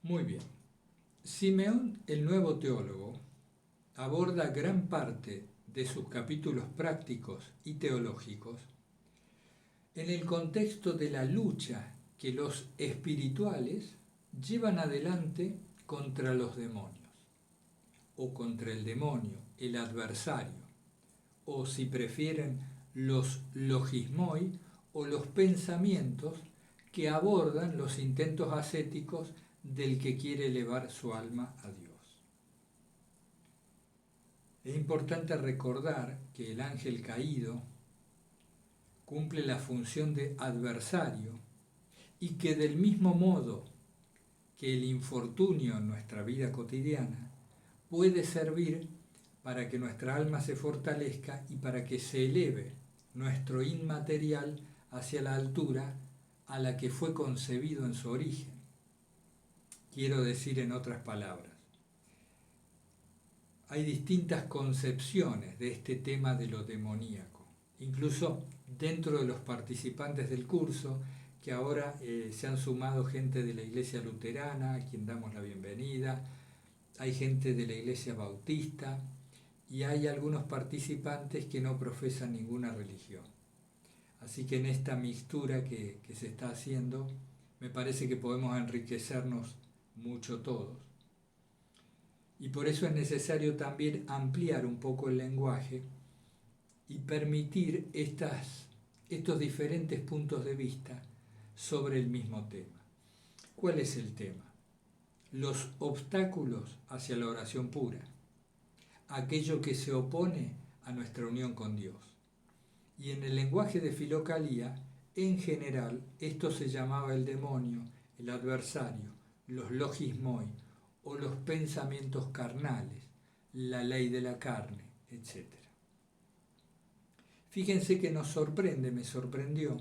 Muy bien. Simeón, el nuevo teólogo, aborda gran parte de sus capítulos prácticos y teológicos en el contexto de la lucha que los espirituales llevan adelante contra los demonios, o contra el demonio, el adversario, o si prefieren, los logismoi o los pensamientos que abordan los intentos ascéticos del que quiere elevar su alma a Dios. Es importante recordar que el ángel caído cumple la función de adversario y que del mismo modo que el infortunio en nuestra vida cotidiana puede servir para que nuestra alma se fortalezca y para que se eleve nuestro inmaterial hacia la altura a la que fue concebido en su origen. Quiero decir en otras palabras, hay distintas concepciones de este tema de lo demoníaco, incluso dentro de los participantes del curso, que ahora se han sumado gente de la Iglesia Luterana, a quien damos la bienvenida, hay gente de la Iglesia Bautista y hay algunos participantes que no profesan ninguna religión. Así que en esta mixtura que se está haciendo, me parece que podemos enriquecernos mucho todos. Y por eso es necesario también ampliar un poco el lenguaje y permitir estos diferentes puntos de vista sobre el mismo tema. ¿Cuál es el tema? Los obstáculos hacia la oración pura, aquello que se opone a nuestra unión con Dios. Y en el lenguaje de Filocalía, en general, esto se llamaba el demonio, el adversario, los logismoi o los pensamientos carnales, la ley de la carne, etc. Fíjense que nos sorprende, me sorprendió,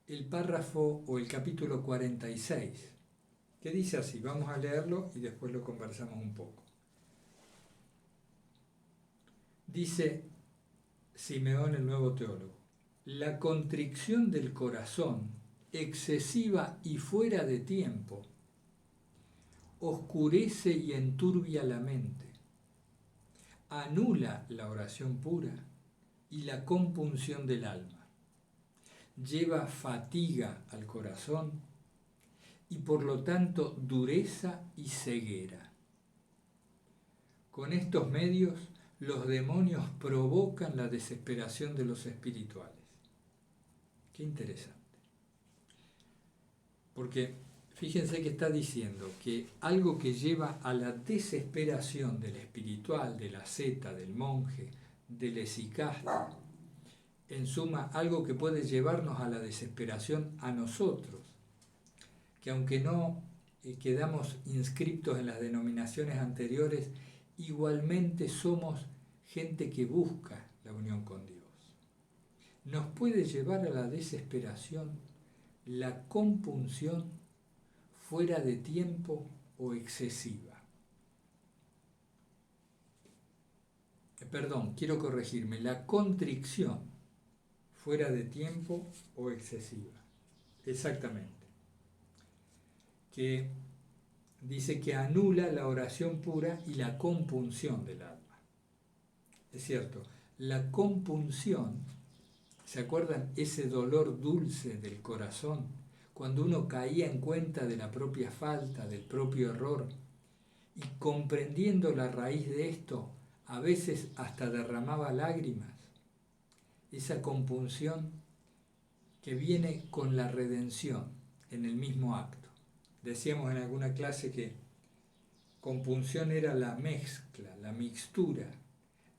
el párrafo o el capítulo 46, que dice así, vamos a leerlo y después lo conversamos un poco. Dice Simeón, el nuevo teólogo, la contrición del corazón, excesiva y fuera de tiempo, oscurece y enturbia la mente, anula la oración pura y la compunción del alma, lleva fatiga al corazón y por lo tanto dureza y ceguera. Con estos medios los demonios provocan la desesperación de los espirituales. Qué interesante. Porque fíjense que está diciendo que algo que lleva a la desesperación del espiritual, del asceta, del monje, del esicasta, en suma, algo que puede llevarnos a la desesperación a nosotros, que aunque no quedamos inscriptos en las denominaciones anteriores, igualmente somos gente que busca la unión con Dios. Nos puede llevar a la desesperación, la compunción fuera de tiempo o excesiva. Perdón, quiero corregirme, la contrición fuera de tiempo o excesiva. Exactamente. Que dice que anula la oración pura y la compunción del alma. Es cierto, la compunción, ¿se acuerdan ese dolor dulce del corazón? Cuando uno caía en cuenta de la propia falta, del propio error, y comprendiendo la raíz de esto, a veces hasta derramaba lágrimas. Esa compunción que viene con la redención en el mismo acto. Decíamos en alguna clase que compunción era la mezcla, la mixtura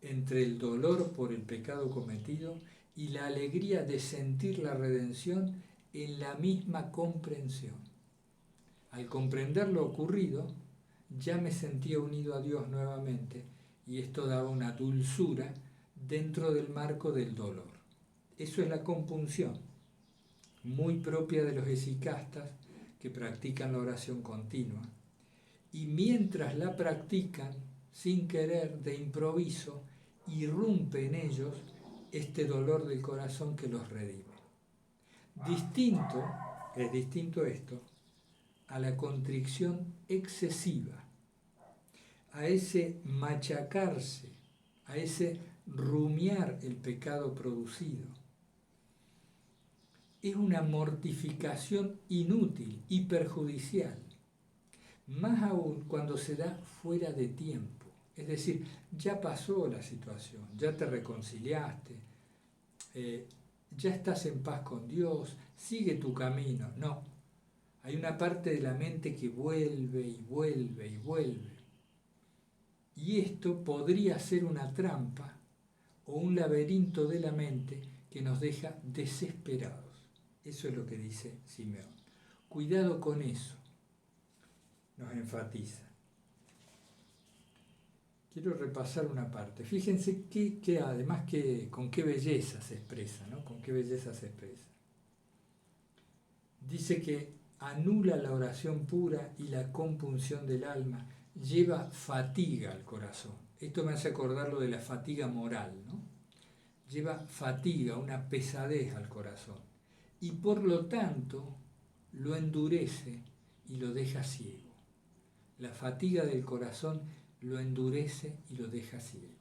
entre el dolor por el pecado cometido y la alegría de sentir la redención en la misma comprensión. Al comprender lo ocurrido, ya me sentía unido a Dios nuevamente y esto daba una dulzura dentro del marco del dolor. Eso es la compunción, muy propia de los esicastas que practican la oración continua. Y mientras la practican, sin querer, de improviso, irrumpe en ellos este dolor del corazón que los redime. Es distinto esto a la contrición excesiva, a ese machacarse, a ese rumiar el pecado producido. Es una mortificación inútil y perjudicial, más aún cuando se da fuera de tiempo. Es decir, ya pasó la situación, ya te reconciliaste, ya estás en paz con Dios, sigue tu camino. No, hay una parte de la mente que vuelve y vuelve y vuelve. Y esto podría ser una trampa o un laberinto de la mente que nos deja desesperados. Eso es lo que dice Simeón. Cuidado con eso, nos enfatiza. Quiero repasar una parte. Fíjense que además con qué belleza se expresa, ¿no? Con qué belleza se expresa. Dice que anula la oración pura y la compunción del alma, lleva fatiga al corazón. Esto me hace acordar lo de la fatiga moral, ¿no? Lleva fatiga, una pesadez al corazón. Y por lo tanto lo endurece y lo deja ciego. La fatiga del corazón lo endurece y lo deja ciego.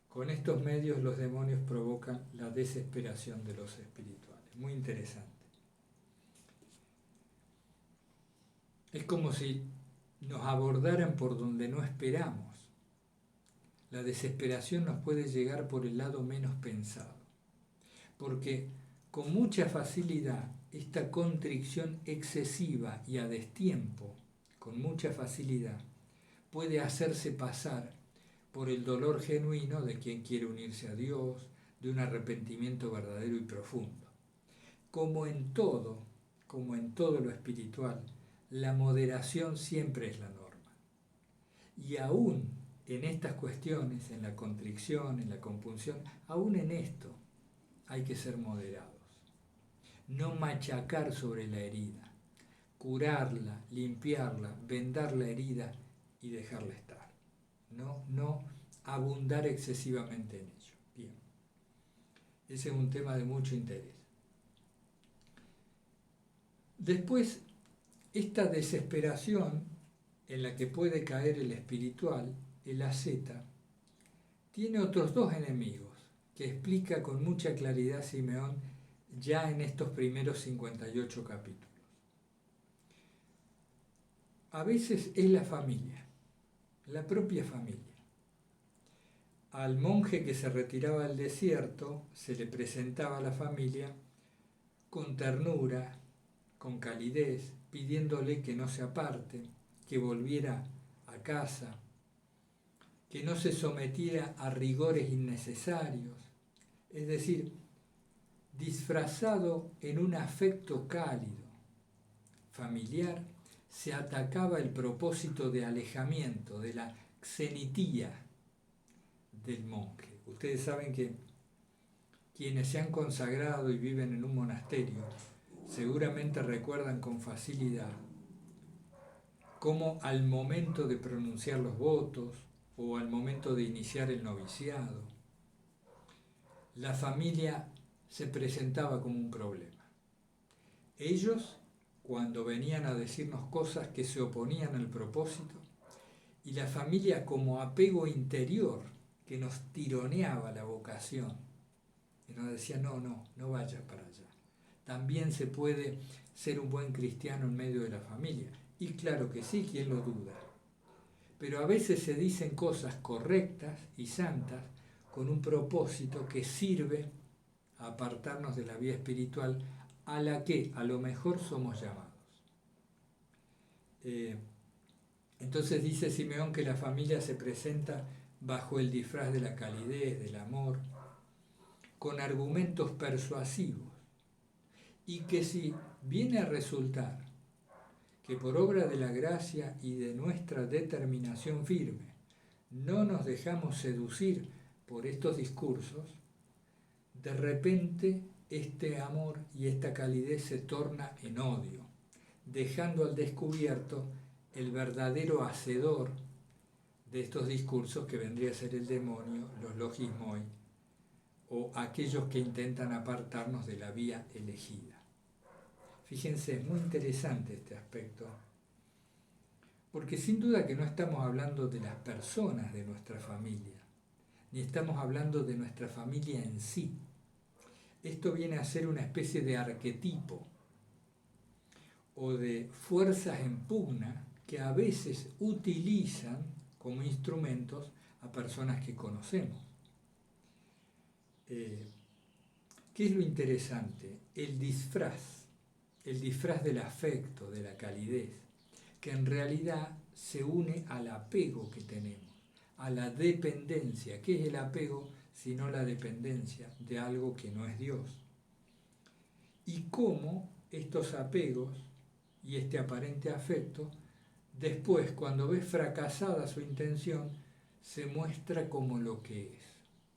Con estos medios los demonios provocan la desesperación de los espirituales. Muy interesante. Es como si nos abordaran por donde no esperamos. La desesperación nos puede llegar por el lado menos pensado, porque con mucha facilidad esta contrición excesiva y a destiempo, con mucha facilidad, puede hacerse pasar por el dolor genuino de quien quiere unirse a Dios, de un arrepentimiento verdadero y profundo. Como en todo lo espiritual, la moderación siempre es la norma. Y aún en estas cuestiones, en la contrición, en la compunción, aún en esto hay que ser moderados. No machacar sobre la herida, curarla, limpiarla, vendar la herida y dejarla estar. No abundar excesivamente en ello. Bien, ese es un tema de mucho interés. Después, esta desesperación en la que puede caer el espiritual, el asceta, tiene otros dos enemigos que explica con mucha claridad Simeón ya en estos primeros 58 capítulos. A veces es la familia, la propia familia. Al monje que se retiraba al desierto se le presentaba a la familia con ternura, con calidez, pidiéndole que no se aparte, que volviera a casa, que no se sometiera a rigores innecesarios, es decir, disfrazado en un afecto cálido, familiar, se atacaba el propósito de alejamiento, de la xenitía del monje. Ustedes saben que quienes se han consagrado y viven en un monasterio seguramente recuerdan con facilidad cómo al momento de pronunciar los votos o al momento de iniciar el noviciado, la familia se presentaba como un problema. Ellos, cuando venían a decirnos cosas que se oponían al propósito, y la familia como apego interior que nos tironeaba la vocación, y nos decía, no vayas para allá. También se puede ser un buen cristiano en medio de la familia. Y claro que sí, ¿quién lo duda? Pero a veces se dicen cosas correctas y santas con un propósito que sirve a apartarnos de la vida espiritual a la que a lo mejor somos llamados. Entonces dice Simeón que la familia se presenta bajo el disfraz de la calidez, del amor, con argumentos persuasivos, y que si viene a resultar que por obra de la gracia y de nuestra determinación firme no nos dejamos seducir por estos discursos, de repente este amor y esta calidez se torna en odio, dejando al descubierto el verdadero hacedor de estos discursos, que vendría a ser el demonio, los logismoi, o aquellos que intentan apartarnos de la vía elegida. Fíjense, es muy interesante este aspecto, porque sin duda que no estamos hablando de las personas de nuestra familia, ni estamos hablando de nuestra familia en sí. Esto viene a ser una especie de arquetipo o de fuerzas en pugna que a veces utilizan como instrumentos a personas que conocemos. ¿Qué es lo interesante? El disfraz del afecto, de la calidez, que en realidad se une al apego que tenemos, a la dependencia. ¿Qué es el apego sino la dependencia de algo que no es Dios? Y cómo estos apegos y este aparente afecto, después, cuando ves fracasada su intención, se muestra como lo que es,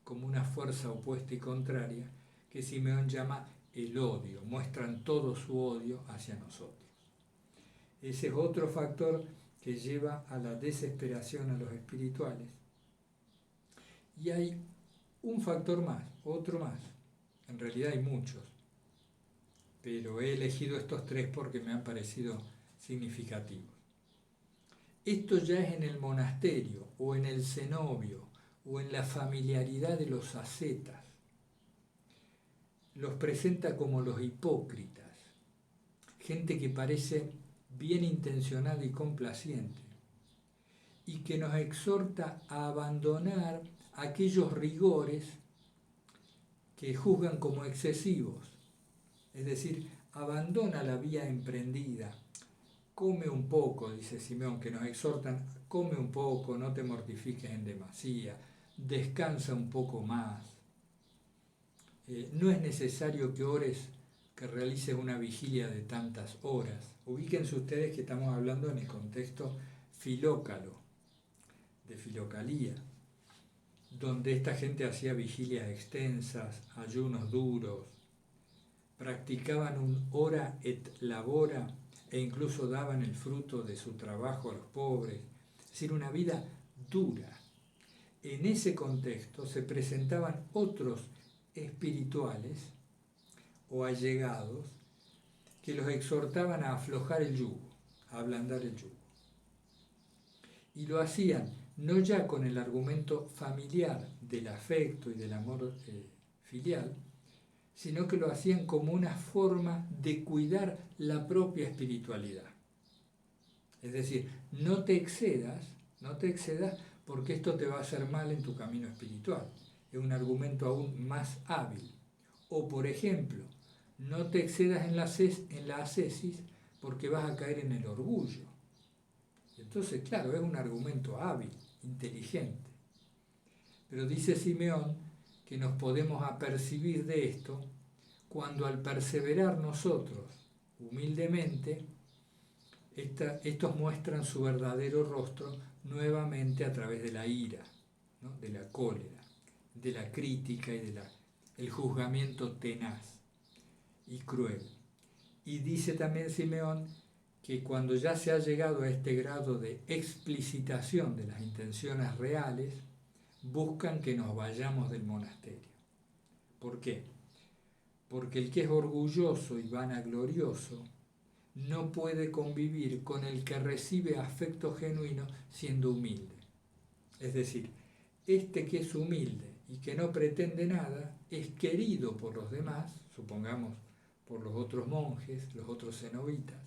como una fuerza opuesta y contraria, que Simeón llama el odio, muestran todo su odio hacia nosotros. Ese es otro factor que lleva a la desesperación a los espirituales. Y hay un factor más, otro más, en realidad hay muchos, pero he elegido estos tres porque me han parecido significativos. Esto ya es en el monasterio, o en el cenobio, o en la familiaridad de los ascetas. Los presenta como los hipócritas, gente que parece bien intencionada y complaciente, y que nos exhorta a abandonar aquellos rigores que juzgan como excesivos. Es decir, abandona la vía emprendida. Come un poco, dice Simeón, que nos exhortan, come un poco, no te mortifiques en demasía, descansa un poco más. No es necesario que ores, que realices una vigilia de tantas horas. Ubíquense ustedes que estamos hablando en el contexto filócalo, de filocalía, donde esta gente hacía vigilias extensas, ayunos duros, practicaban un ora et labora e incluso daban el fruto de su trabajo a los pobres, es decir, una vida dura. En ese contexto se presentaban otros espirituales o allegados que los exhortaban a aflojar el yugo, a ablandar el yugo. Y lo hacían no ya con el argumento familiar del afecto y del amor filial, sino que lo hacían como una forma de cuidar la propia espiritualidad. Es decir, no te excedas porque esto te va a hacer mal en tu camino espiritual. Es un argumento aún más hábil. O, por ejemplo, no te excedas en la ascesis porque vas a caer en el orgullo. Entonces, claro, es un argumento hábil, inteligente. Pero dice Simeón que nos podemos apercibir de esto cuando al perseverar nosotros humildemente, estos muestran su verdadero rostro nuevamente a través de la ira, ¿no? De la cólera, de la crítica y del juzgamiento tenaz y cruel. Y dice también Simeón que cuando ya se ha llegado a este grado de explicitación de las intenciones reales, buscan que nos vayamos del monasterio. ¿Por qué? Porque el que es orgulloso y vanaglorioso no puede convivir con el que recibe afecto genuino siendo humilde. Es decir, este que es humilde y que no pretende nada es querido por los demás, supongamos por los otros monjes, los otros cenobitas,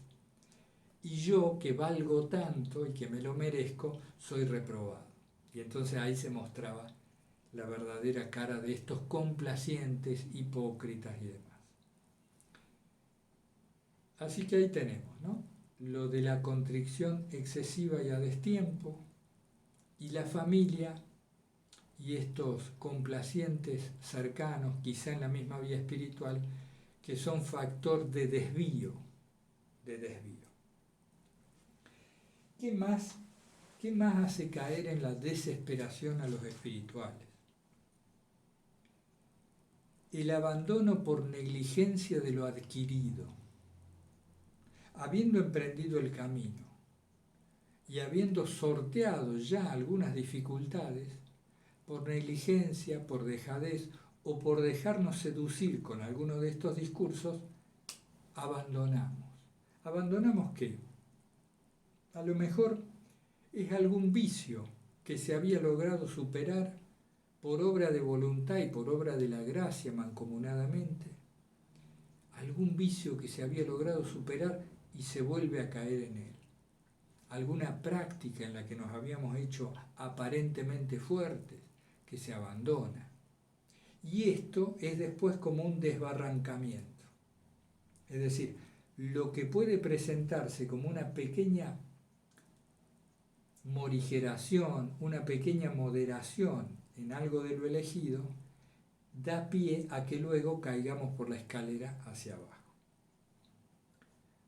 y yo, que valgo tanto y que me lo merezco, soy reprobado. Y entonces ahí se mostraba la verdadera cara de estos complacientes, hipócritas y demás. Así que ahí tenemos, ¿no? Lo de la contrición excesiva y a destiempo, y la familia y estos complacientes cercanos, quizá en la misma vía espiritual, que son factor de desvío. ¿Qué más hace caer en la desesperación a los espirituales? El abandono por negligencia de lo adquirido. Habiendo emprendido el camino y habiendo sorteado ya algunas dificultades, por negligencia, por dejadez o por dejarnos seducir con alguno de estos discursos, abandonamos. ¿Abandonamos qué? A lo mejor es algún vicio que se había logrado superar por obra de voluntad y por obra de la gracia mancomunadamente. Algún vicio que se había logrado superar y se vuelve a caer en él. Alguna práctica en la que nos habíamos hecho aparentemente fuertes, que se abandona. Y esto es después como un desbarrancamiento. Es decir, lo que puede presentarse como una pequeña morigeración, una pequeña moderación en algo de lo elegido, da pie a que luego caigamos por la escalera hacia abajo.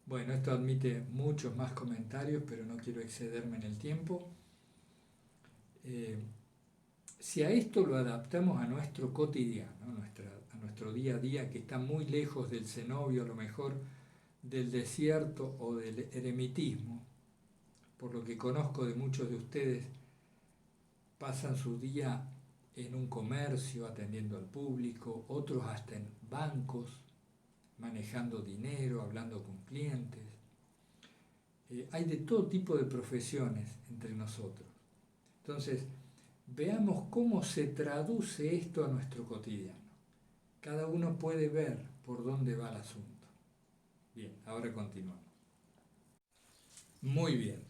Bueno, esto admite muchos más comentarios, pero no quiero excederme en el tiempo. Si a esto lo adaptamos a nuestro cotidiano, a nuestro día a día, que está muy lejos del cenobio, a lo mejor del desierto o del eremitismo, por lo que conozco de muchos de ustedes, pasan su día en un comercio atendiendo al público, otros hasta en bancos, manejando dinero, hablando con clientes. Hay de todo tipo de profesiones entre nosotros. Entonces, veamos cómo se traduce esto a nuestro cotidiano. Cada uno puede ver por dónde va el asunto. Bien, ahora continuamos. Muy bien.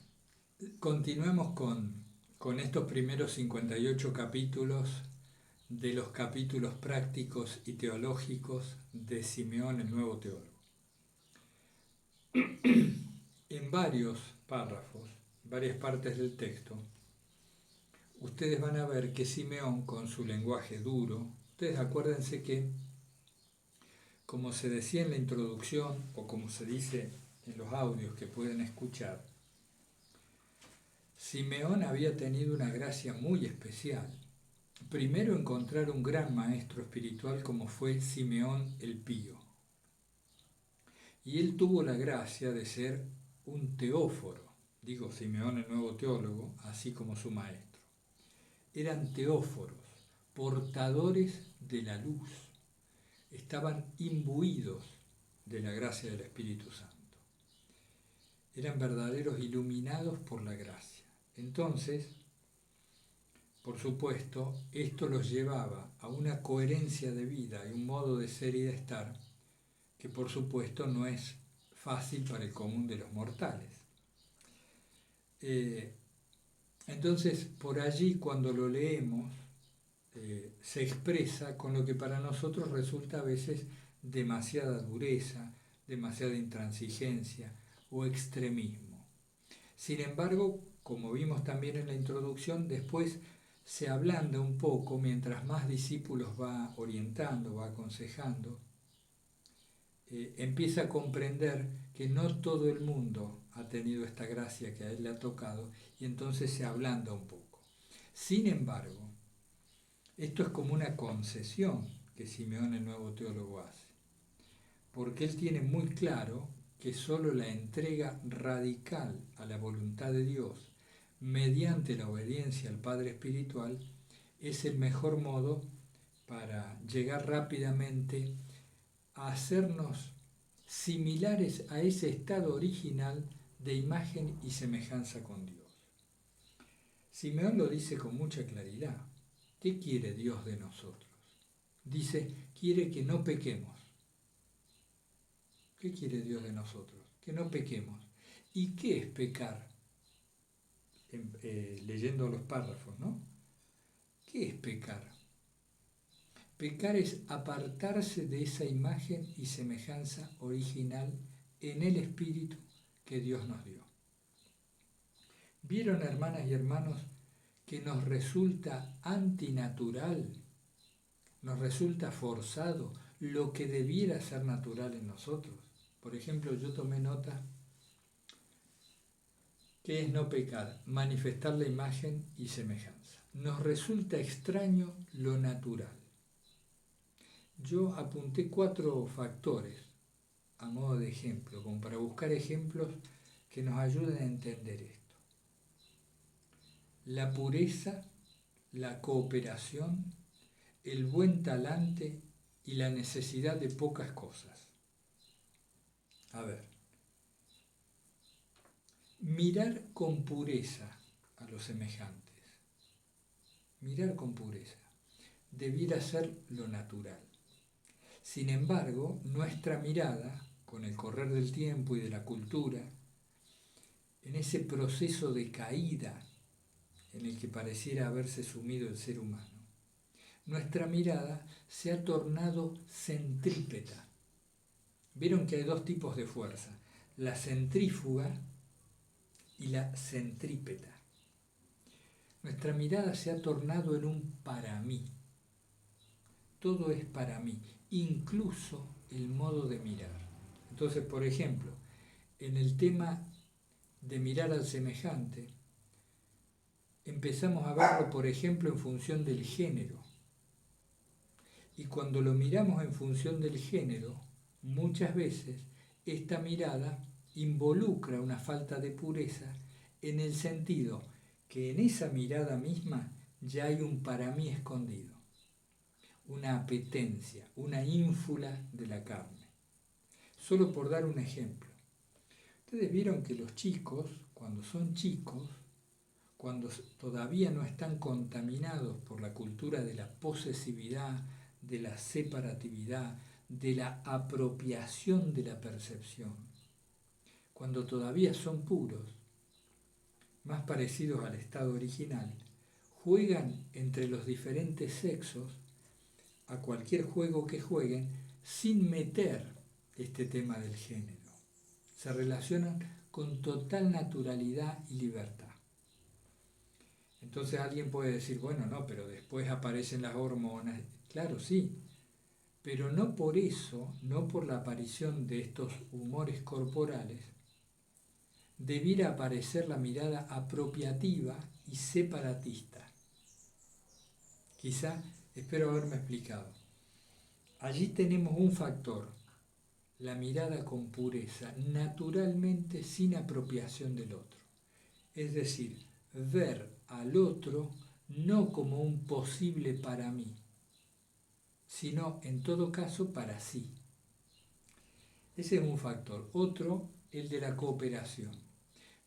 Continuemos con estos primeros 58 capítulos de los capítulos prácticos y teológicos de Simeón el Nuevo Teólogo. En varios párrafos, varias partes del texto, ustedes van a ver que Simeón, con su lenguaje duro, ustedes acuérdense que, como se decía en la introducción, o como se dice en los audios que pueden escuchar, Simeón había tenido una gracia muy especial. Primero, encontrar un gran maestro espiritual como fue Simeón el Pío. Y él tuvo la gracia de ser un teóforo, digo Simeón el Nuevo Teólogo, así como su maestro. Eran teóforos, portadores de la luz, estaban imbuidos de la gracia del Espíritu Santo. Eran verdaderos iluminados por la gracia. Entonces, por supuesto, esto los llevaba a una coherencia de vida y un modo de ser y de estar que por supuesto no es fácil para el común de los mortales. Entonces, por allí cuando lo leemos, se expresa con lo que para nosotros resulta a veces demasiada dureza, demasiada intransigencia o extremismo. Sin embargo, como vimos también en la introducción, después se ablanda un poco mientras más discípulos va orientando, va aconsejando, empieza a comprender que no todo el mundo ha tenido esta gracia que a él le ha tocado y entonces se ablanda un poco. Sin embargo, esto es como una concesión que Simeón el Nuevo Teólogo hace, porque él tiene muy claro que solo la entrega radical a la voluntad de Dios mediante la obediencia al Padre Espiritual es el mejor modo para llegar rápidamente a hacernos similares a ese estado original de imagen y semejanza con Dios. Simeón lo dice con mucha claridad. ¿Qué quiere Dios de nosotros? Dice, quiere que no pequemos. ¿Qué quiere Dios de nosotros? Que no pequemos. ¿Y qué es pecar? Leyendo los párrafos, ¿no? ¿Qué es pecar? Pecar es apartarse de esa imagen y semejanza original en el Espíritu que Dios nos dio. ¿Vieron, hermanas y hermanos, que nos resulta antinatural, nos resulta forzado lo que debiera ser natural en nosotros? Por ejemplo, yo tomé nota. ¿Qué es no pecar? Manifestar la imagen y semejanza. Nos resulta extraño lo natural. Yo apunté 4 factores a modo de ejemplo, como para buscar ejemplos que nos ayuden a entender esto. La pureza, la cooperación, el buen talante y la necesidad de pocas cosas. A ver, mirar con pureza a los semejantes, mirar con pureza, debiera ser lo natural. Sin embargo, nuestra mirada, con el correr del tiempo y de la cultura, en ese proceso de caída en el que pareciera haberse sumido el ser humano, nuestra mirada se ha tornado centrípeta. Vieron que hay dos tipos de fuerza, la centrífuga y la centrípeta. Nuestra mirada se ha tornado en un para mí. Todo es para mí, incluso el modo de mirar. Entonces, por ejemplo, en el tema de mirar al semejante, empezamos a verlo, por ejemplo, en función del género. Y cuando lo miramos en función del género, muchas veces esta mirada involucra una falta de pureza en el sentido que en esa mirada misma ya hay un para mí escondido, una apetencia, una ínfula de la carne. Solo por dar un ejemplo. Ustedes vieron que los chicos, cuando son chicos, cuando todavía no están contaminados por la cultura de la posesividad, de la separatividad, de la apropiación de la percepción, cuando todavía son puros, más parecidos al estado original, juegan entre los diferentes sexos a cualquier juego que jueguen sin meter este tema del género. Se relacionan con total naturalidad y libertad. Entonces alguien puede decir, bueno, no, pero después aparecen las hormonas. Claro, sí, pero no por eso, no por la aparición de estos humores corporales, debiera aparecer la mirada apropiativa y separatista. Quizá, espero haberme explicado. Allí tenemos un factor, la mirada con pureza, naturalmente sin apropiación del otro. Es decir, ver al otro no como un posible para mí, sino en todo caso para sí. Ese es un factor. Otro, el de la cooperación.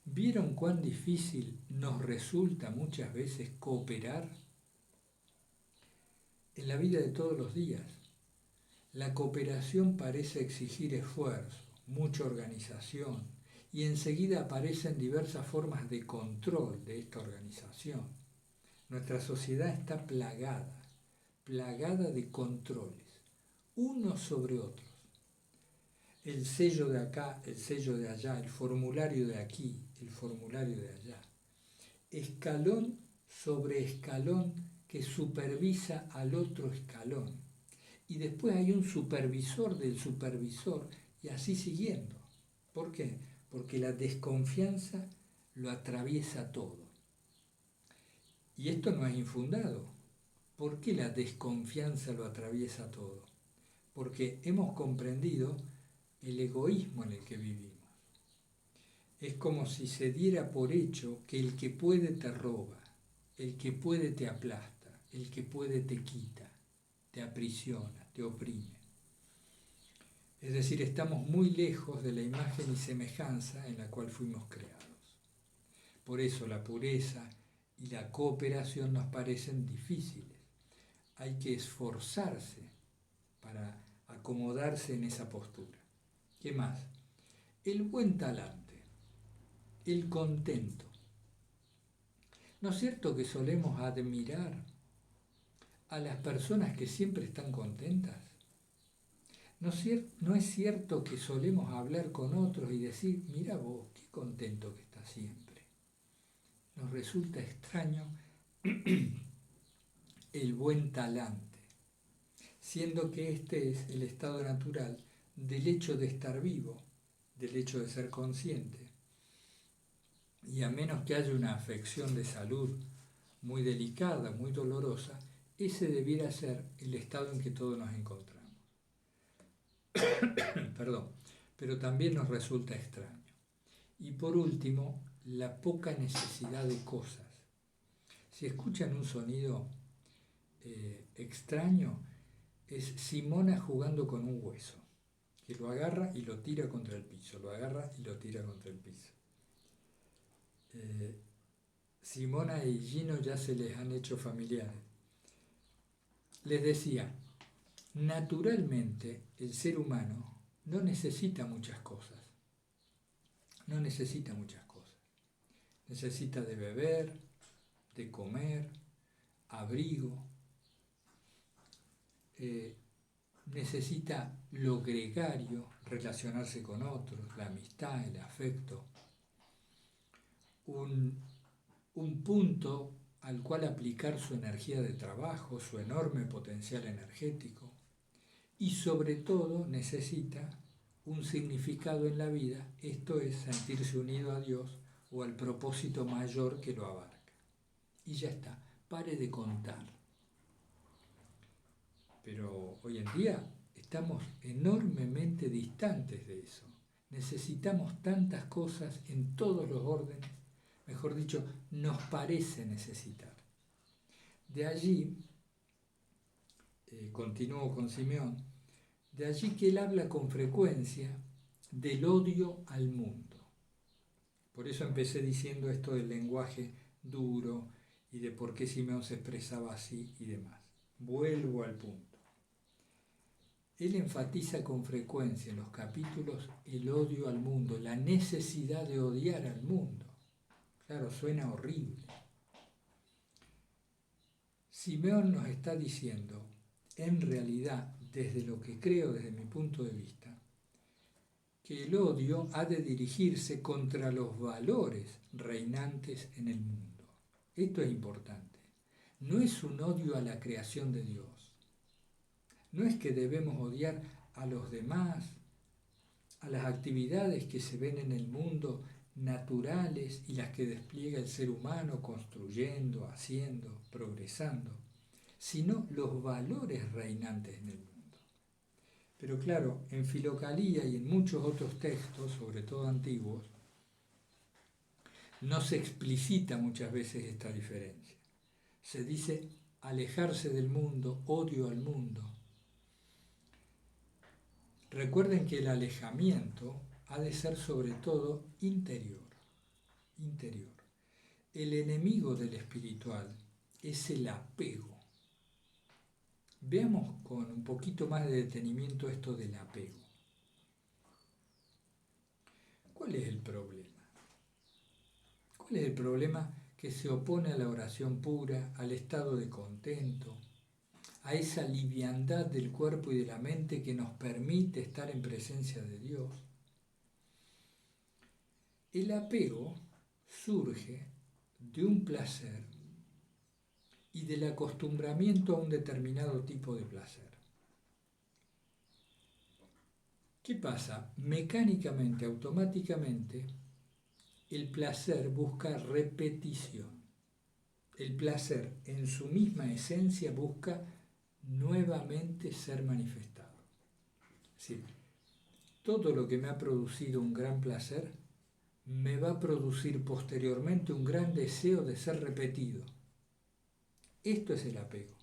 ¿Vieron cuán difícil nos resulta muchas veces cooperar? En la vida de todos los días, la cooperación parece exigir esfuerzo, mucha organización, y enseguida aparecen diversas formas de control de esta organización. Nuestra sociedad está plagada de controles, unos sobre otros. El sello de acá, el sello de allá, el formulario de aquí, el formulario de allá. Escalón sobre escalón que supervisa al otro escalón. Y después hay un supervisor del supervisor y así siguiendo. ¿Por qué? Porque la desconfianza lo atraviesa todo. Y esto no es infundado. ¿Por qué la desconfianza lo atraviesa todo? Porque hemos comprendido el egoísmo en el que vivimos. Es como si se diera por hecho que el que puede te roba, el que puede te aplasta, el que puede te quita, te aprisiona, te oprime. Es decir, estamos muy lejos de la imagen y semejanza en la cual fuimos creados. Por eso la pureza y la cooperación nos parecen difíciles. Hay que esforzarse para acomodarse en esa postura. ¿Qué más? El buen talante, el contento. ¿No es cierto que solemos admirar a las personas que siempre están contentas? ¿No es cierto que solemos hablar con otros y decir, mira vos, qué contento que estás siempre? Nos resulta extraño el buen talante, siendo que este es el estado natural del hecho de estar vivo, del hecho de ser consciente. Y a menos que haya una afección de salud muy delicada, muy dolorosa, ese debiera ser el estado en que todos nos encontramos. Perdón, pero también nos resulta extraño. Y por último, la poca necesidad de cosas. Si escuchan un sonido extraño, es Simona jugando con un hueso, que lo agarra y lo tira contra el piso, lo agarra y lo tira contra el piso. Simona y Gino ya se les han hecho familiares. Les decía, naturalmente el ser humano no necesita muchas cosas, no necesita muchas cosas. Necesita de beber, de comer, abrigo, necesita lo gregario, relacionarse con otros, la amistad, el afecto, un punto al cual aplicar su energía de trabajo, su enorme potencial energético, y sobre todo necesita un significado en la vida, esto es sentirse unido a Dios o al propósito mayor que lo abarca. Y ya está, pare de contar. Pero hoy en día estamos enormemente distantes de eso. Necesitamos tantas cosas en todos los órdenes, mejor dicho, nos parece necesitar. De allí, continúo con Simeón, de allí que él habla con frecuencia del odio al mundo. Por eso empecé diciendo esto del lenguaje duro y de por qué Simeón se expresaba así y demás. Vuelvo al punto. Él enfatiza con frecuencia en los capítulos el odio al mundo, la necesidad de odiar al mundo. Claro, suena horrible. Simeón nos está diciendo, en realidad, desde lo que creo, desde mi punto de vista, que el odio ha de dirigirse contra los valores reinantes en el mundo. Esto es importante. No es un odio a la creación de Dios. No es que debemos odiar a los demás, a las actividades que se ven en el mundo naturales y las que despliega el ser humano construyendo, haciendo, progresando, sino los valores reinantes en el mundo. Pero claro, en Filocalía y en muchos otros textos, sobre todo antiguos, no se explicita muchas veces esta diferencia. Se dice alejarse del mundo, odio al mundo. Recuerden que el alejamiento ha de ser sobre todo interior. El enemigo del espiritual es el apego. Veamos con un poquito más de detenimiento esto del apego. ¿Cuál es el problema? ¿Cuál es el problema que se opone a la oración pura, al estado de contento, a esa liviandad del cuerpo y de la mente que nos permite estar en presencia de Dios? El apego surge de un placer y del acostumbramiento a un determinado tipo de placer. ¿Qué pasa? Mecánicamente, automáticamente, el placer busca repetición. El placer en su misma esencia busca nuevamente ser manifestado. Es decir, todo lo que me ha producido un gran placer me va a producir posteriormente un gran deseo de ser repetido. Esto es el apego.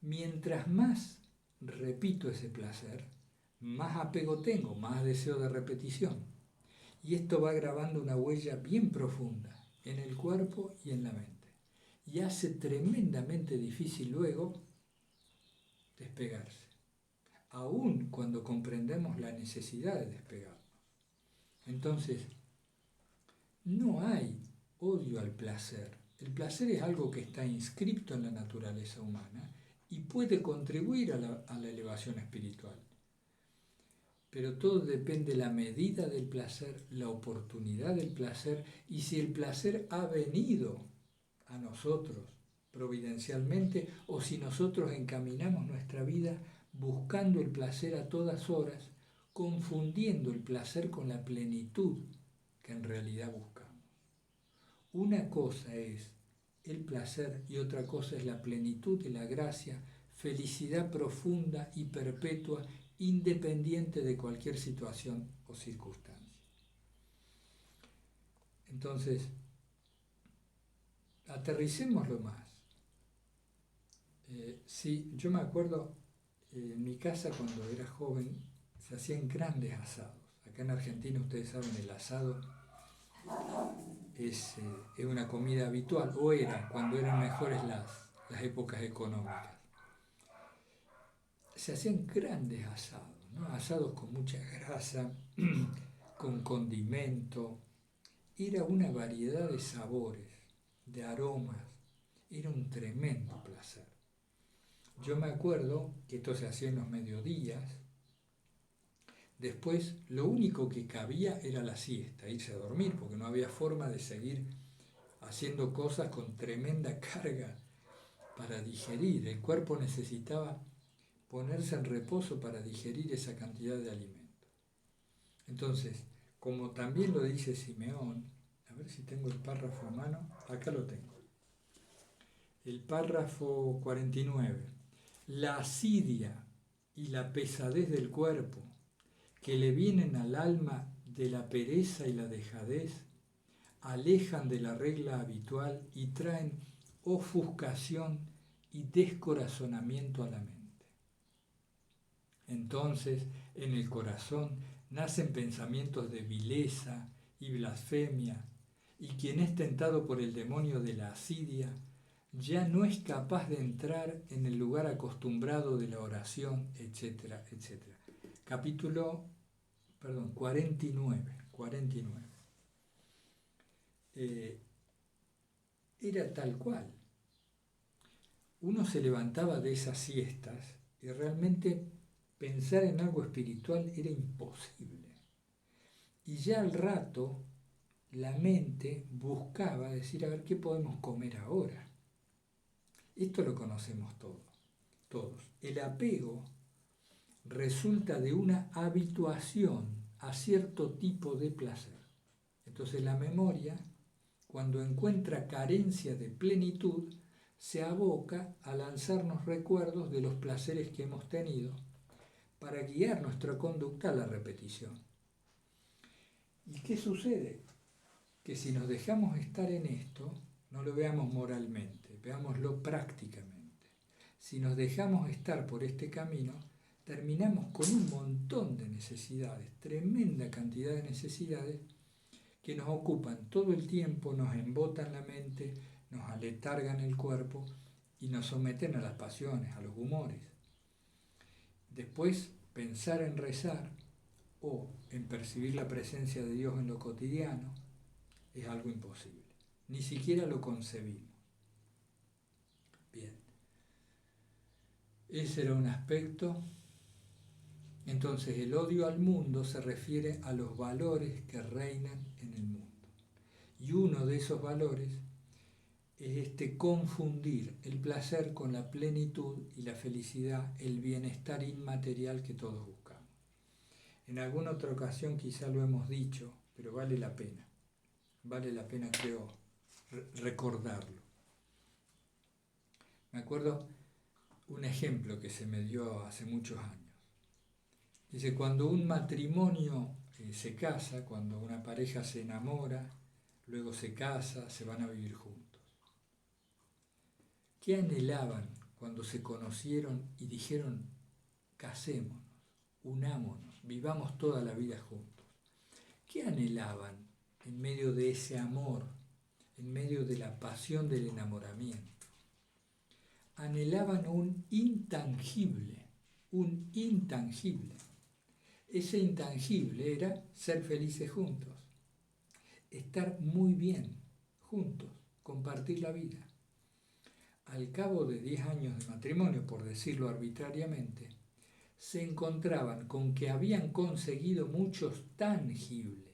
Mientras más repito ese placer, más apego tengo, más deseo de repetición. Y esto va grabando una huella bien profunda en el cuerpo y en la mente. Y hace tremendamente difícil luego despegarse, aun cuando comprendemos la necesidad de despegarnos. Entonces, no hay odio al placer. El placer es algo que está inscripto en la naturaleza humana y puede contribuir a la elevación espiritual. Pero todo depende de la medida del placer, la oportunidad del placer y si el placer ha venido a nosotros providencialmente o si nosotros encaminamos nuestra vida buscando el placer a todas horas, confundiendo el placer con la plenitud que en realidad buscamos. Una cosa es el placer y otra cosa es la plenitud de la gracia, felicidad profunda y perpetua, independiente de cualquier situación o circunstancia. Entonces, aterricémoslo más. Sí, yo me acuerdo en mi casa cuando era joven, se hacían grandes asados. Acá en Argentina, ustedes saben, el asado es una comida habitual, o era, cuando eran mejores las épocas económicas. Se hacían grandes asados, ¿no? Asados con mucha grasa, con condimento. Era una variedad de sabores, de aromas. Era un tremendo placer. Yo me acuerdo que esto se hacía en los mediodías. Después, lo único que cabía era la siesta, irse a dormir, porque no había forma de seguir haciendo cosas con tremenda carga para digerir. El cuerpo necesitaba ponerse en reposo para digerir esa cantidad de alimento. Entonces, como también lo dice Simeón, a ver si tengo el párrafo a mano, acá lo tengo. El párrafo 49. La asidia y la pesadez del cuerpo que le vienen al alma de la pereza y la dejadez, alejan de la regla habitual y traen ofuscación y descorazonamiento a la mente. Entonces, en el corazón nacen pensamientos de vileza y blasfemia, y quien es tentado por el demonio de la asidia ya no es capaz de entrar en el lugar acostumbrado de la oración, etcétera, etcétera. Capítulo 49. Era tal cual. Uno se levantaba de esas siestas y realmente pensar en algo espiritual era imposible. Y ya al rato la mente buscaba decir, a ver, ¿qué podemos comer ahora? Esto lo conocemos todos. El apego resulta de una habituación a cierto tipo de placer. Entonces la memoria, cuando encuentra carencia de plenitud, se aboca a lanzarnos recuerdos de los placeres que hemos tenido para guiar nuestra conducta a la repetición. ¿Y qué sucede? Que si nos dejamos estar en esto, no lo veamos moralmente, veámoslo prácticamente. Si nos dejamos estar por este camino, terminamos con un montón de necesidades, tremenda cantidad de necesidades que nos ocupan todo el tiempo, nos embotan la mente, nos aletargan el cuerpo y nos someten a las pasiones, a los humores. Después, pensar en rezar o en percibir la presencia de Dios en lo cotidiano es algo imposible. Ni siquiera lo concebimos. Bien. Ese era un aspecto. Entonces, el odio al mundo se refiere a los valores que reinan en el mundo. Y uno de esos valores es confundir el placer con la plenitud y la felicidad, el bienestar inmaterial que todos buscamos. En alguna otra ocasión quizá lo hemos dicho, pero vale la pena creo recordarlo. Me acuerdo un ejemplo que se me dio hace muchos años. Dice, cuando un matrimonio se casa, cuando una pareja se enamora, luego se casa, se van a vivir juntos. ¿Qué anhelaban cuando se conocieron y dijeron, casémonos, unámonos, vivamos toda la vida juntos? ¿Qué anhelaban en medio de ese amor, en medio de la pasión del enamoramiento? Anhelaban un intangible. Ese intangible era ser felices juntos, estar muy bien juntos, compartir la vida. Al cabo de 10 años de matrimonio, por decirlo arbitrariamente, se encontraban con que habían conseguido muchos tangibles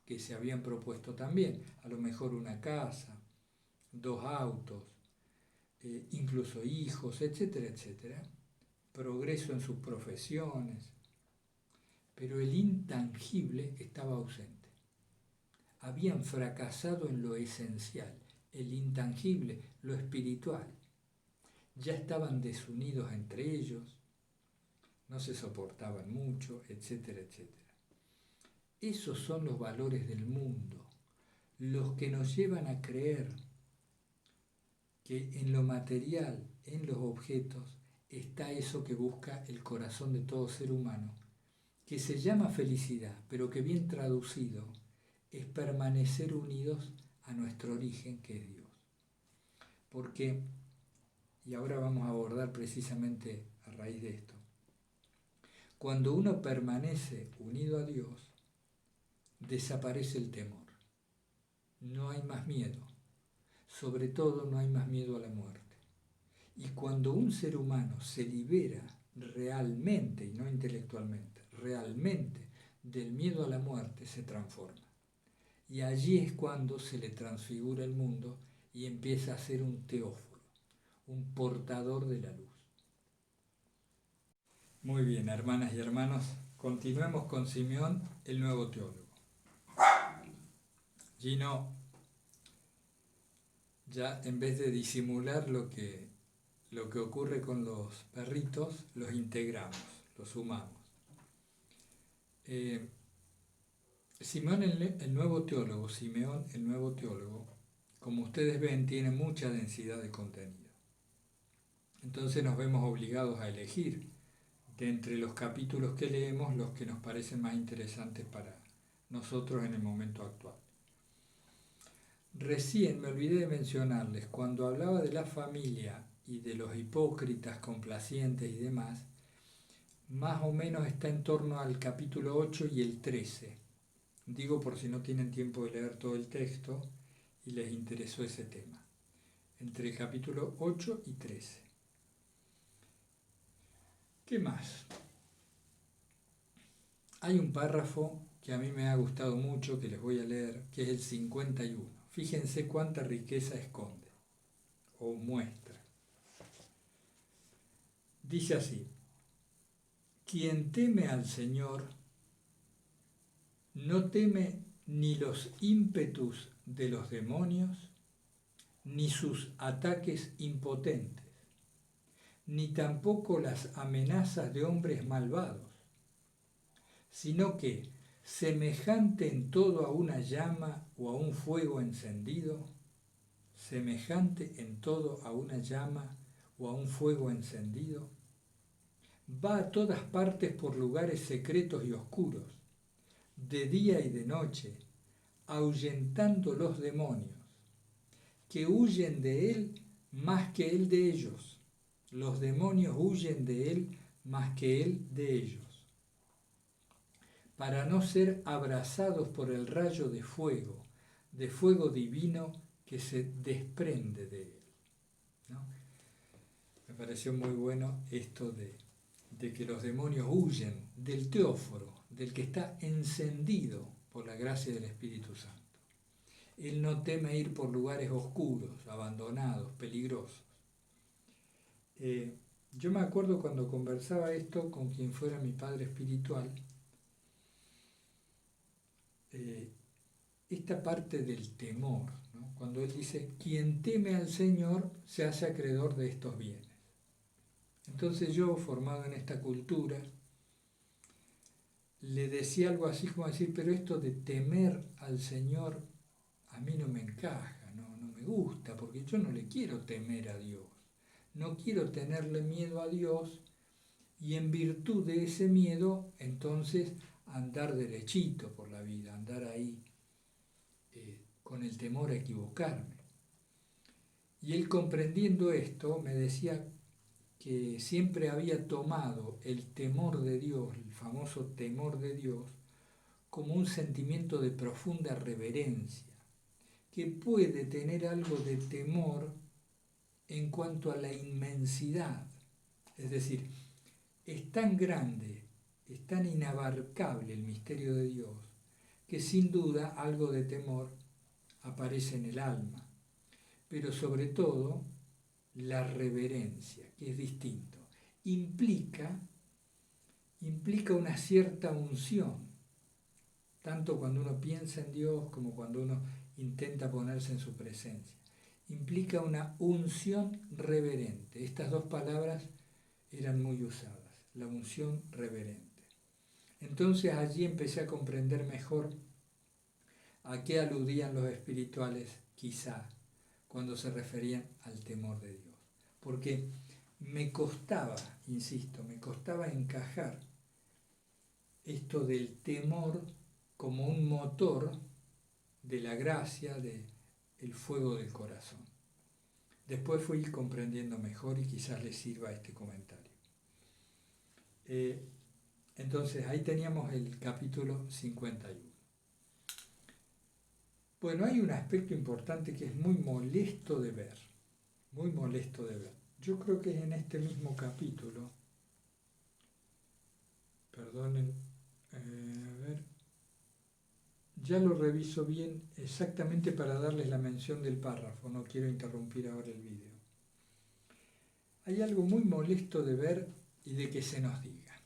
que se habían propuesto también, a lo mejor una casa, 2 autos, incluso hijos, etcétera, etcétera, progreso en sus profesiones, pero el intangible estaba ausente. Habían fracasado en lo esencial, el intangible, lo espiritual. Ya estaban desunidos entre ellos, no se soportaban mucho, etcétera, etcétera. Esos son los valores del mundo, los que nos llevan a creer que en lo material, en los objetos, está eso que busca el corazón de todo ser humano, que se llama felicidad, pero que bien traducido es permanecer unidos a nuestro origen, que es Dios. Porque, y ahora vamos a abordar precisamente a raíz de esto, cuando uno permanece unido a Dios, desaparece el temor. No hay más miedo. Sobre todo no hay más miedo a la muerte. Y cuando un ser humano se libera realmente, y no intelectualmente, realmente del miedo a la muerte, se transforma. Y allí es cuando se le transfigura el mundo y empieza a ser un teóforo, un portador de la luz. Muy bien, hermanas y hermanos, continuemos con Simeón, el nuevo teólogo. Gino, ya en vez de disimular lo que ocurre con los perritos, los integramos, los sumamos. Simeón el nuevo teólogo, Simeón el nuevo teólogo, como ustedes ven, tiene mucha densidad de contenido. Entonces nos vemos obligados a elegir de entre los capítulos que leemos los que nos parecen más interesantes para nosotros en el momento actual. Recién me olvidé de mencionarles, cuando hablaba de la familia y de los hipócritas complacientes y demás, más o menos está en torno al capítulo 8 y el 13. Digo por si no tienen tiempo de leer todo el texto y les interesó ese tema. Entre el capítulo 8 y 13. ¿Qué más? Hay un párrafo que a mí me ha gustado mucho, que les voy a leer, que es el 51. Fíjense cuánta riqueza esconde o muestra. Dice así: quien teme al Señor no teme ni los ímpetus de los demonios, ni sus ataques impotentes, ni tampoco las amenazas de hombres malvados, sino que, semejante en todo a una llama o a un fuego encendido, semejante en todo a una llama o a un fuego encendido, va a todas partes por lugares secretos y oscuros, de día y de noche, ahuyentando los demonios, que huyen de él más que él de ellos. Los demonios huyen de él más que él de ellos, para no ser abrasados por el rayo de fuego divino que se desprende de él, ¿no? Me pareció muy bueno esto de que los demonios huyen del teóforo, del que está encendido por la gracia del Espíritu Santo. Él no teme ir por lugares oscuros, abandonados, peligrosos. Yo me acuerdo cuando conversaba esto con quien fuera mi padre espiritual, esta parte del temor, ¿no? Cuando él dice, quien teme al Señor se hace acreedor de estos bienes. Entonces yo, formado en esta cultura, le decía algo así como decir, pero esto de temer al Señor a mí no me encaja, no me gusta, porque yo no le quiero temer a Dios, no quiero tenerle miedo a Dios y en virtud de ese miedo entonces andar derechito por la vida, andar ahí con el temor a equivocarme. Y él, comprendiendo esto, me decía que siempre había tomado el temor de Dios, el famoso temor de Dios, como un sentimiento de profunda reverencia, que puede tener algo de temor en cuanto a la inmensidad. Es decir, es tan grande, es tan inabarcable el misterio de Dios, que sin duda algo de temor aparece en el alma, pero sobre todo la reverencia, que es distinto, implica una cierta unción, tanto cuando uno piensa en Dios como cuando uno intenta ponerse en su presencia. Implica una unción reverente. Estas dos palabras eran muy usadas, la unción reverente. Entonces allí empecé a comprender mejor a qué aludían los espirituales, quizá, cuando se referían al temor de Dios. Porque me costaba, insisto, me costaba encajar esto del temor como un motor de la gracia, del fuego del corazón. Después fui comprendiendo mejor y quizás les sirva este comentario. Entonces ahí teníamos el capítulo 51. Bueno, hay un aspecto importante que es muy molesto de ver, muy molesto de ver. Yo creo que es en este mismo capítulo, perdonen, a ver, ya lo reviso bien exactamente para darles la mención del párrafo, no quiero interrumpir ahora el vídeo. Hay algo muy molesto de ver y de que se nos diga.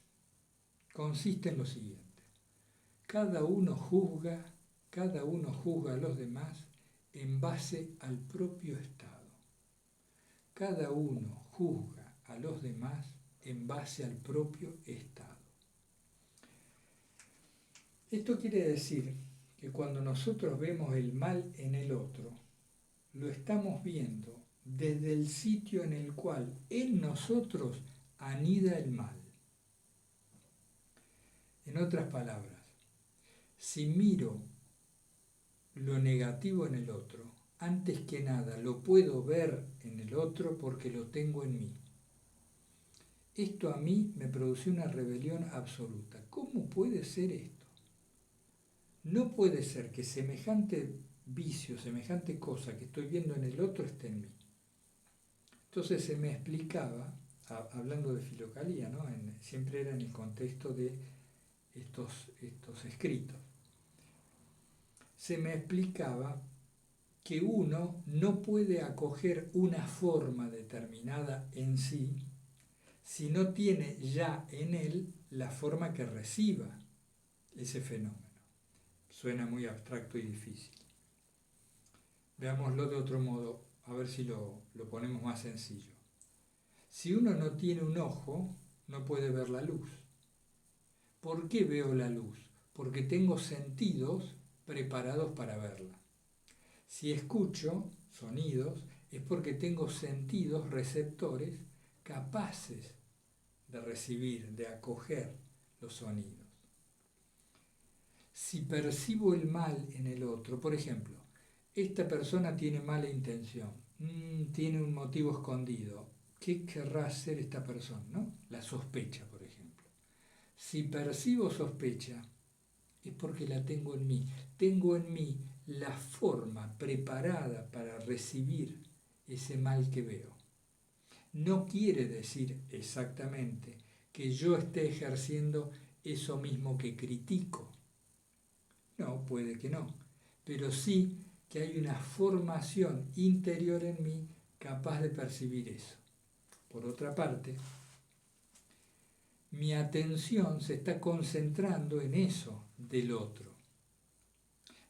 Consiste en lo siguiente: cada uno juzga a los demás en base al propio estado. Cada uno juzga a los demás en base al propio estado. Esto quiere decir que cuando nosotros vemos el mal en el otro, lo estamos viendo desde el sitio en el cual en nosotros anida el mal. En otras palabras, si miro lo negativo en el otro, antes que nada lo puedo ver en el otro porque lo tengo en mí. Esto a mí me produce una rebelión absoluta. ¿Cómo puede ser esto? No puede ser que semejante vicio, semejante cosa que estoy viendo en el otro esté en mí. Entonces se me explicaba, hablando de Filocalía, ¿no? Siempre era en el contexto de estos escritos, se me explicaba que uno no puede acoger una forma determinada en sí si no tiene ya en él la forma que reciba ese fenómeno. Suena muy abstracto y difícil. Veámoslo de otro modo, a ver si lo ponemos más sencillo. Si uno no tiene un ojo, no puede ver la luz. ¿Por qué veo la luz? Porque tengo sentidos preparados para verla. Si escucho sonidos, es porque tengo sentidos receptores capaces de recibir, de acoger los sonidos. Si percibo el mal en el otro, por ejemplo, esta persona tiene mala intención, tiene un motivo escondido, ¿qué querrá hacer esta persona? ¿No? La sospecha, por ejemplo. Si percibo sospecha, es porque la tengo en mí. Tengo en mí la forma preparada para recibir ese mal que veo. No quiere decir exactamente que yo esté ejerciendo eso mismo que critico. No, puede que no. Pero sí que hay una formación interior en mí capaz de percibir eso. Por otra parte, mi atención se está concentrando en eso del otro.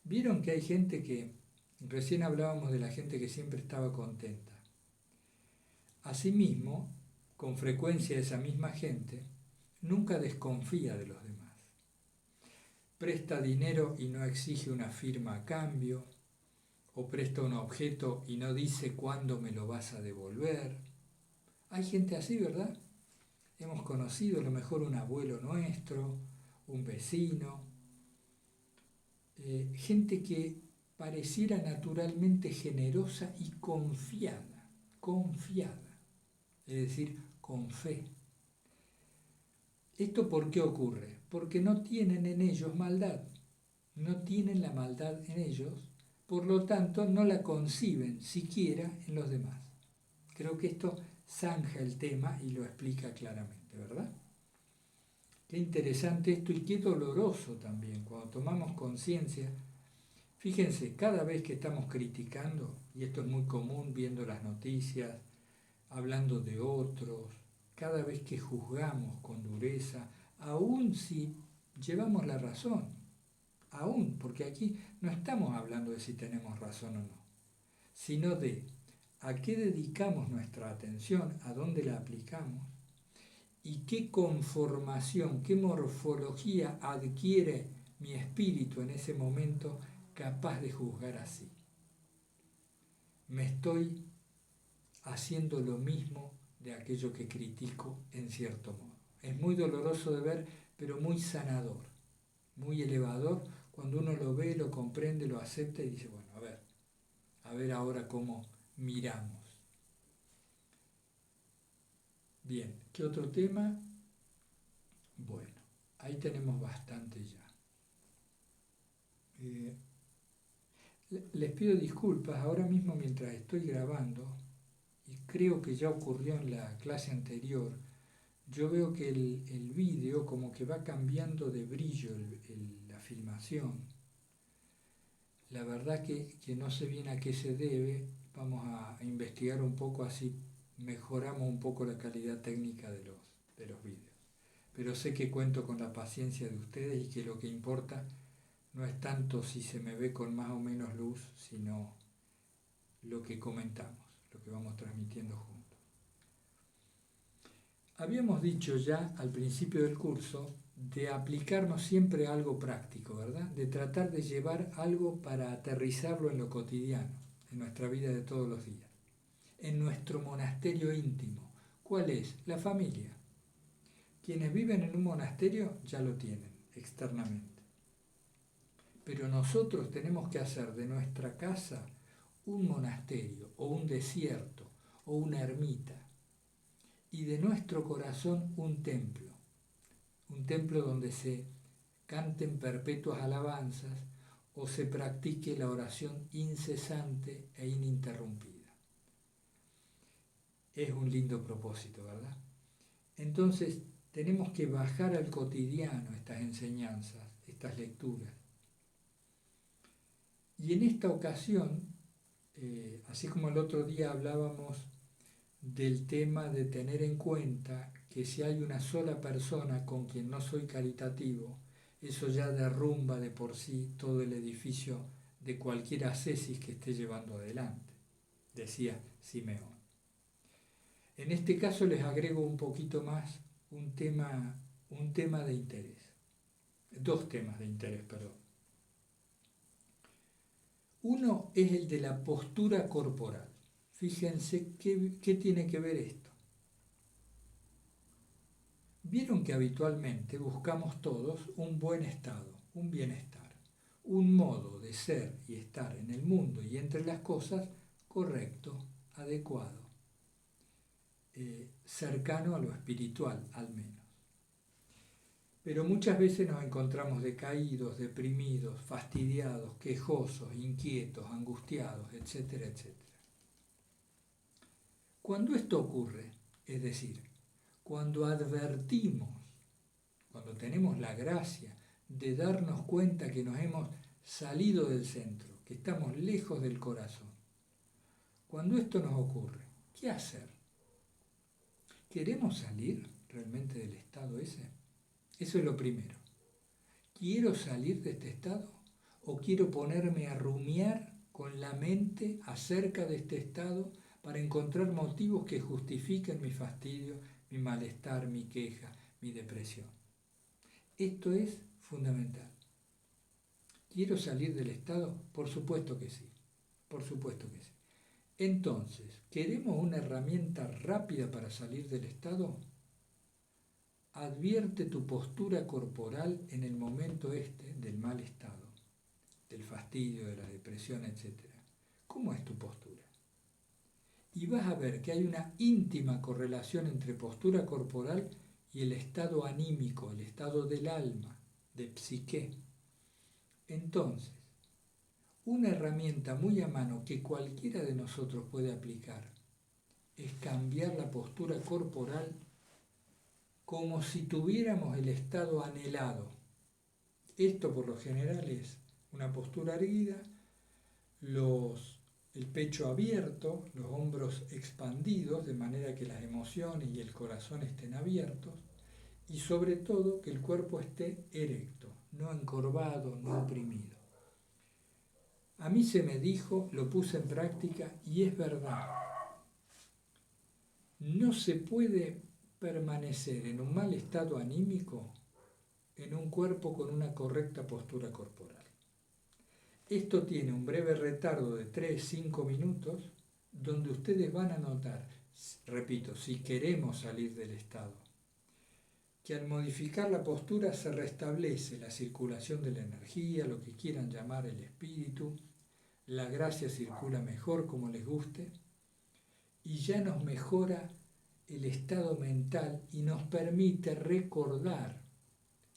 Vieron que hay gente que, recién hablábamos de la gente que siempre estaba contenta. Asimismo, con frecuencia esa misma gente nunca desconfía de los demás. Presta dinero y no exige una firma a cambio, o presta un objeto y no dice cuándo me lo vas a devolver. Hay gente así, ¿verdad? Hemos conocido a lo mejor un abuelo nuestro, un vecino, gente que pareciera naturalmente generosa y confiada, es decir, con fe. ¿Esto por qué ocurre? Porque no tienen en ellos maldad, no tienen la maldad en ellos, por lo tanto no la conciben siquiera en los demás. Creo que esto zanja el tema y lo explica claramente, ¿verdad? Qué interesante esto y qué doloroso también, cuando tomamos conciencia. Fíjense, cada vez que estamos criticando, y esto es muy común viendo las noticias, hablando de otros, cada vez que juzgamos con dureza, aun si llevamos la razón, aún, porque aquí no estamos hablando de si tenemos razón o no, sino de a qué dedicamos nuestra atención, a dónde la aplicamos y qué conformación, qué morfología adquiere mi espíritu en ese momento capaz de juzgar así. Me estoy haciendo lo mismo de aquello que critico en cierto modo. Es muy doloroso de ver, pero muy sanador, muy elevador, cuando uno lo ve, lo comprende, lo acepta y dice, bueno, a ver ahora cómo miramos. Bien, ¿qué otro tema? Bueno, ahí tenemos bastante ya. Les pido disculpas, ahora mismo mientras estoy grabando, y creo que ya ocurrió en la clase anterior, yo veo que el vídeo como que va cambiando de brillo la filmación. La verdad que no sé bien a qué se debe, vamos a investigar un poco, así mejoramos un poco la calidad técnica de los vídeos. Pero sé que cuento con la paciencia de ustedes y que lo que importa no es tanto si se me ve con más o menos luz, sino lo que comentamos, lo que vamos transmitiendo juntos. Habíamos dicho ya al principio del curso de aplicarnos siempre a algo práctico, ¿verdad? De tratar de llevar algo para aterrizarlo en lo cotidiano, en nuestra vida de todos los días. En nuestro monasterio íntimo. ¿Cuál es? La familia. Quienes viven en un monasterio ya lo tienen externamente. Pero nosotros tenemos que hacer de nuestra casa un monasterio o un desierto o una ermita y de nuestro corazón un templo donde se canten perpetuas alabanzas o se practique la oración incesante e ininterrumpida. Es un lindo propósito, ¿verdad? Entonces tenemos que bajar al cotidiano estas enseñanzas, estas lecturas. Y en esta ocasión, así como el otro día hablábamos del tema de tener en cuenta que si hay una sola persona con quien no soy caritativo, eso ya derrumba de por sí todo el edificio de cualquier ascesis que esté llevando adelante, decía Simeón. En este caso les agrego un poquito más un tema de interés, dos temas de interés, perdón. Uno es el de la postura corporal. Fíjense qué tiene que ver esto. Vieron que habitualmente buscamos todos un buen estado, un bienestar, un modo de ser y estar en el mundo y entre las cosas correcto, adecuado, cercano a lo espiritual al menos. Pero muchas veces nos encontramos decaídos, deprimidos, fastidiados, quejosos, inquietos, angustiados, etcétera, etcétera. Cuando esto ocurre, es decir, cuando advertimos, cuando tenemos la gracia de darnos cuenta que nos hemos salido del centro, que estamos lejos del corazón, cuando esto nos ocurre, ¿qué hacer? ¿Queremos salir realmente del estado ese? Eso es lo primero. ¿Quiero salir de este estado o quiero ponerme a rumiar con la mente acerca de este estado para encontrar motivos que justifiquen mi fastidio, mi malestar, mi queja, mi depresión? Esto es fundamental. ¿Quiero salir del estado? Por supuesto que sí, por supuesto que sí. Entonces, ¿queremos una herramienta rápida para salir del estado? Advierte tu postura corporal en el momento del mal estado, del fastidio, de la depresión, etc. ¿Cómo es tu postura? Y vas a ver que hay una íntima correlación entre postura corporal y el estado anímico, el estado del alma, de psique. Entonces, una herramienta muy a mano que cualquiera de nosotros puede aplicar es cambiar la postura corporal como si tuviéramos el estado anhelado. Esto por lo general es una postura erguida, el pecho abierto, los hombros expandidos, de manera que las emociones y el corazón estén abiertos, y sobre todo que el cuerpo esté erecto, no encorvado, no oprimido. A mí se me dijo, lo puse en práctica y es verdad. No se puede permanecer en un mal estado anímico en un cuerpo con una correcta postura corporal. Esto tiene un breve retardo de 3-5 minutos donde ustedes van a notar, repito, si queremos salir del estado, que al modificar la postura se restablece la circulación de la energía, lo que quieran llamar el espíritu, la gracia circula mejor como les guste, y ya nos mejora el estado mental y nos permite recordar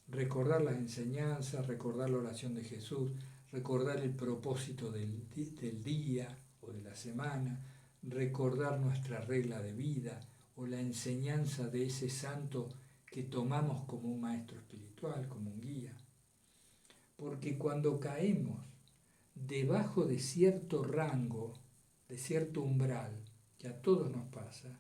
las enseñanzas, recordar la oración de Jesús, recordar el propósito del día o de la semana, recordar nuestra regla de vida o la enseñanza de ese santo que tomamos como un maestro espiritual, como un guía. Porque cuando caemos debajo de cierto rango, de cierto umbral, que a todos nos pasa,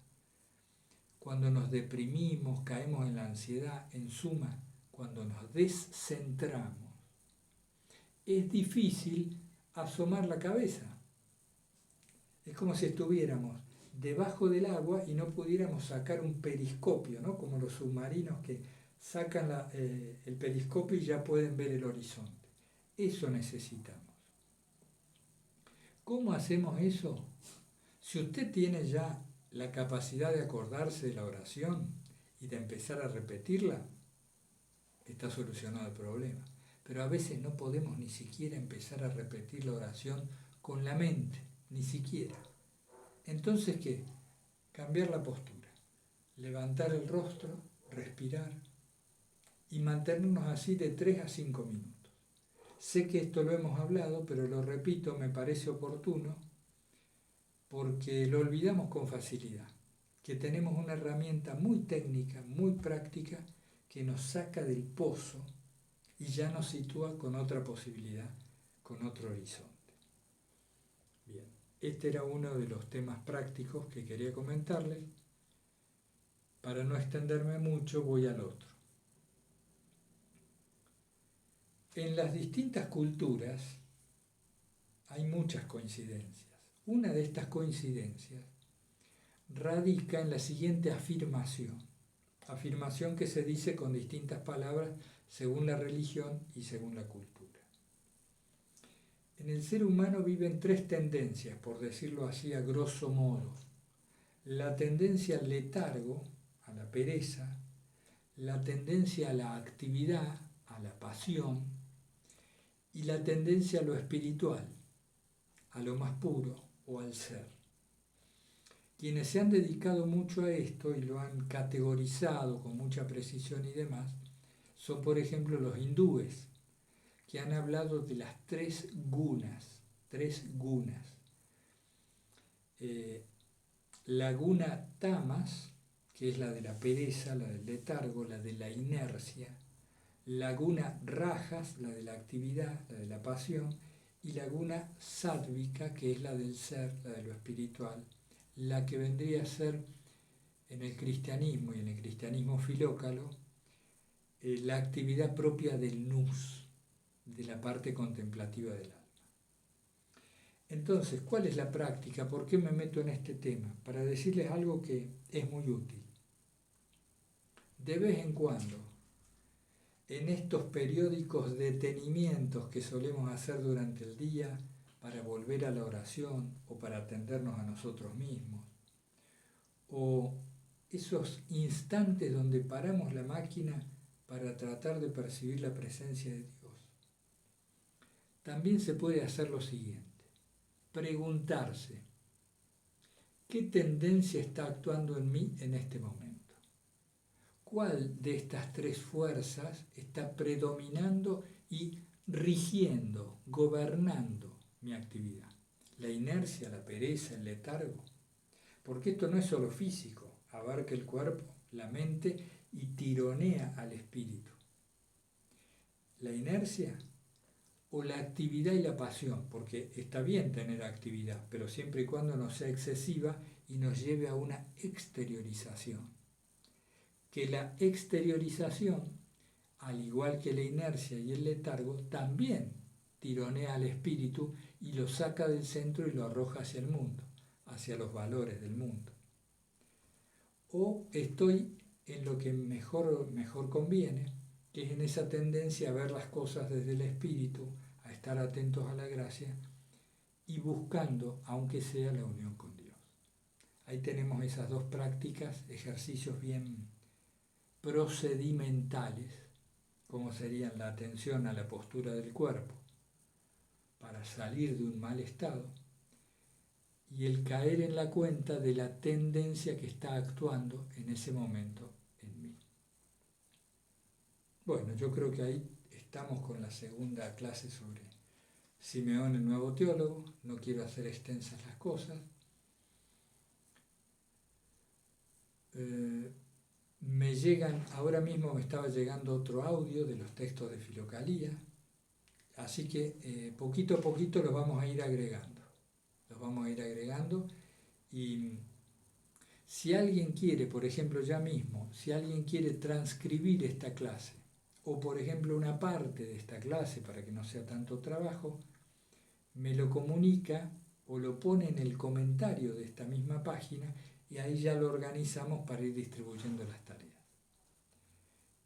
cuando nos deprimimos, caemos en la ansiedad, en suma, cuando nos descentramos, es difícil asomar la cabeza. Es como si estuviéramos debajo del agua y no pudiéramos sacar un periscopio, ¿no? Como los submarinos que sacan el periscopio y ya pueden ver el horizonte. Eso necesitamos. ¿Cómo hacemos eso? Si usted tiene ya la capacidad de acordarse de la oración y de empezar a repetirla, está solucionado el problema. Pero a veces no podemos ni siquiera empezar a repetir la oración con la mente, ni siquiera. Entonces, ¿qué? Cambiar la postura, levantar el rostro, respirar y mantenernos así de 3 a 5 minutos. Sé que esto lo hemos hablado, pero lo repito, me parece oportuno, porque lo olvidamos con facilidad, que tenemos una herramienta muy técnica, muy práctica, que nos saca del pozo y ya nos sitúa con otra posibilidad, con otro horizonte. Bien, este era uno de los temas prácticos que quería comentarles. Para no extenderme mucho, voy al otro. En las distintas culturas hay muchas coincidencias. Una de estas coincidencias radica en la siguiente afirmación que se dice con distintas palabras según la religión y según la cultura. En el ser humano viven 3 tendencias, por decirlo así a grosso modo. La tendencia al letargo, a la pereza, la tendencia a la actividad, a la pasión, y la tendencia a lo espiritual, a lo más puro o al ser. Quienes se han dedicado mucho a esto y lo han categorizado con mucha precisión y demás, son por ejemplo los hindúes, que han hablado de las 3 gunas. La guna tamas, que es la de la pereza, la del letargo, la de la inercia, la guna rajas, la de la actividad, la de la pasión, y la guna sádvica, que es la del ser, la de lo espiritual, la que vendría a ser en el cristianismo y en el cristianismo filócalo, la actividad propia del nous, de la parte contemplativa del alma. Entonces, ¿cuál es la práctica? ¿Por qué me meto en este tema? Para decirles algo que es muy útil. De vez en cuando, en estos periódicos detenimientos que solemos hacer durante el día para volver a la oración o para atendernos a nosotros mismos, o esos instantes donde paramos la máquina para tratar de percibir la presencia de Dios, también se puede hacer lo siguiente: preguntarse, ¿qué tendencia está actuando en mí en este momento? ¿Cuál de estas 3 fuerzas está predominando y rigiendo, gobernando mi actividad? ¿La inercia, la pereza, el letargo? Porque esto no es solo físico, abarca el cuerpo, la mente y tironea al espíritu. La inercia o la actividad y la pasión, porque está bien tener actividad, pero siempre y cuando no sea excesiva y nos lleve a una exteriorización. Que la exteriorización, al igual que la inercia y el letargo, también tironea al espíritu y lo saca del centro y lo arroja hacia el mundo, hacia los valores del mundo. O estoy en lo que mejor conviene, que es en esa tendencia a ver las cosas desde el espíritu, a estar atentos a la gracia y buscando, aunque sea, la unión con Dios. Ahí tenemos esas 2 prácticas, ejercicios bien procedimentales, como serían la atención a la postura del cuerpo para salir de un mal estado, y el caer en la cuenta de la tendencia que está actuando en ese momento en mí. Bueno, yo creo que ahí estamos con la segunda clase sobre Simeón, el nuevo teólogo. No quiero hacer extensas las cosas. Me llegan, ahora mismo me estaba llegando otro audio de los textos de Filocalía, así que poquito a poquito los vamos a ir agregando. Los vamos a ir agregando y si alguien quiere, por ejemplo, ya mismo, si alguien quiere transcribir esta clase, o por ejemplo una parte de esta clase para que no sea tanto trabajo, me lo comunica o lo pone en el comentario de esta misma página y ahí ya lo organizamos para ir distribuyendo las tareas.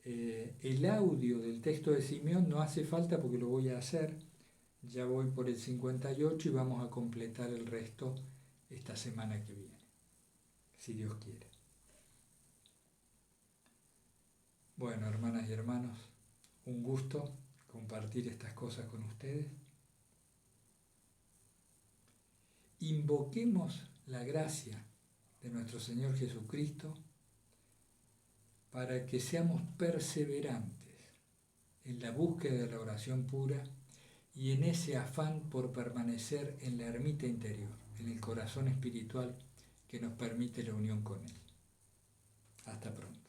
El audio del texto de Simeón no hace falta porque lo voy a hacer, ya voy por el 58 y vamos a completar el resto esta semana que viene, si Dios quiere. Bueno, hermanas y hermanos, un gusto compartir estas cosas con ustedes. Invoquemos la gracia de nuestro Señor Jesucristo para que seamos perseverantes en la búsqueda de la oración pura y en ese afán por permanecer en la ermita interior, en el corazón espiritual que nos permite la unión con Él. Hasta pronto.